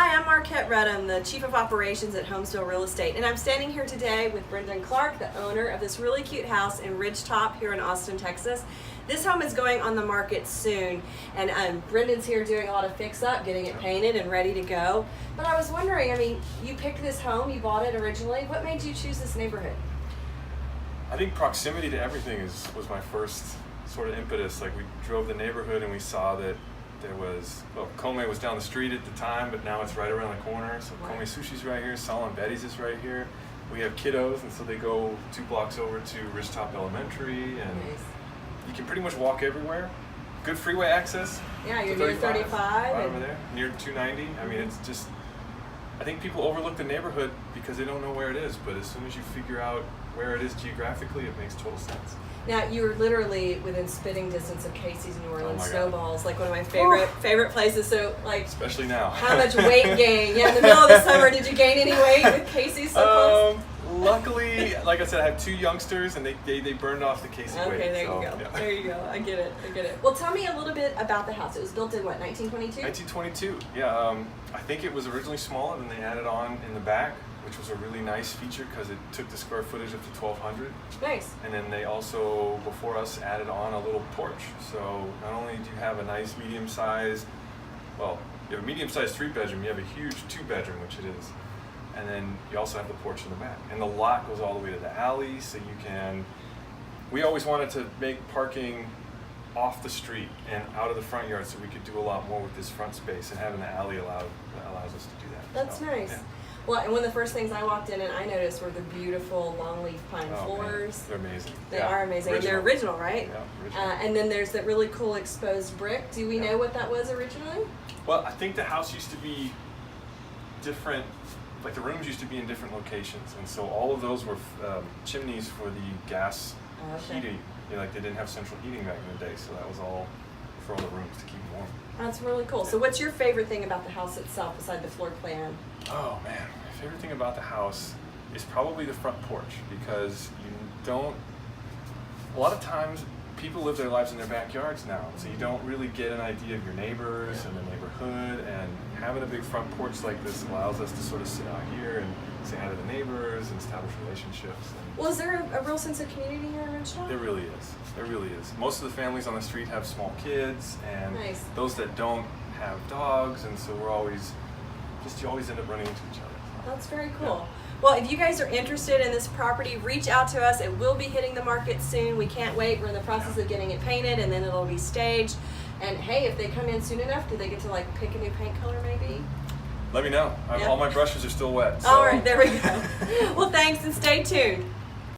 Hi, I'm Marquette Rudd. I'm the Chief of Operations at Homesville Real Estate, and I'm standing here today with Brendan Clark, the owner of this really cute house in Ridgetop here in Austin, Texas. This home is going on the market soon, and Brendan's here doing a lot of fix-up, getting it painted and ready to go. But I was wondering, I mean, you picked this home, you bought it originally. What made you choose this neighborhood? I think proximity to everything was my first sort of impetus. Like, we drove the neighborhood and we saw that there was, well, Kome was down the street at the time, but now it's right around the corner. So Right. Kome Sushi's right here, Sala and Betty's is right here. We have kiddos, and so they go 2 blocks over to Ridgetop Elementary, and Nice. you can pretty much walk everywhere. Good freeway access. Yeah, you're to near 35. right and over there, near 290. I mean, it's just, I think people overlook the neighborhood because they don't know where it is, but as soon as you figure out where it is geographically, it makes total sense. Now, you were literally within spitting distance of Casey's New Orleans my God. Snowballs, like one of my favorite places. So, like, Especially now. how much weight gain? Yeah, in the middle of the summer, did you gain any weight with Casey's so close? Luckily, like I said, I have 2 youngsters, and they burned off the Casey weight. Okay, there so, you go. yeah. There you go. I get it. Well, tell me a little bit about the house. It was built in what, 1922? 1922. Yeah, I think it was originally smaller, then they added on in the back, which was a really nice feature because it took the square footage up to 1,200. Nice. And then they also, before us, added on a little porch. So not only do you have a nice medium-sized, well, you have a medium-sized 3-bedroom, you have a huge 2-bedroom, which it is. And then you also have the porch in the back. And the lot goes all the way to the alley, so you can, we always wanted to make parking off the street and out of the front yard so we could do a lot more with this front space, and having the alley allows us to do that. That's So, nice. yeah. Well, and one of the first things I walked in and I noticed were the beautiful longleaf pine Oh, man, floors. they're amazing. They Yeah. are amazing. And they're original, right? Yeah, original. And then there's that really cool exposed brick. Do we Yeah. know what that was originally? Well, I think the house used to be different, like the rooms used to be in different locations, and so all of those were chimneys for the gas Okay. heating. You know, like they didn't have central heating back in the day, so that was all for all the rooms to keep warm. That's really cool. So what's your favorite thing about the house itself beside the floor plan? Oh man, my favorite thing about the house is probably the front porch, because you don't, a lot of times people live their lives in their backyards now, so you don't really get an idea of your neighbors and the neighborhood, and having a big front porch like this allows us to sort of sit out here and say hi to the neighbors and establish relationships. And Well, is there a real sense of community here in Ridgetop? there really is. There really is. Most of the families on the street have small kids, and Nice. those that don't have dogs, and so we're always, you always end up running into each other. That's very cool. Well, if you guys are interested in this property, reach out to us. It will be hitting the market soon. We can't wait. We're in the process of getting it painted, and then it'll be staged. And hey, if they come in soon enough, do they get to like pick a new paint color maybe? Let me know. Yeah. All my brushes are still wet. So. All right, there we go. Well, thanks and stay tuned.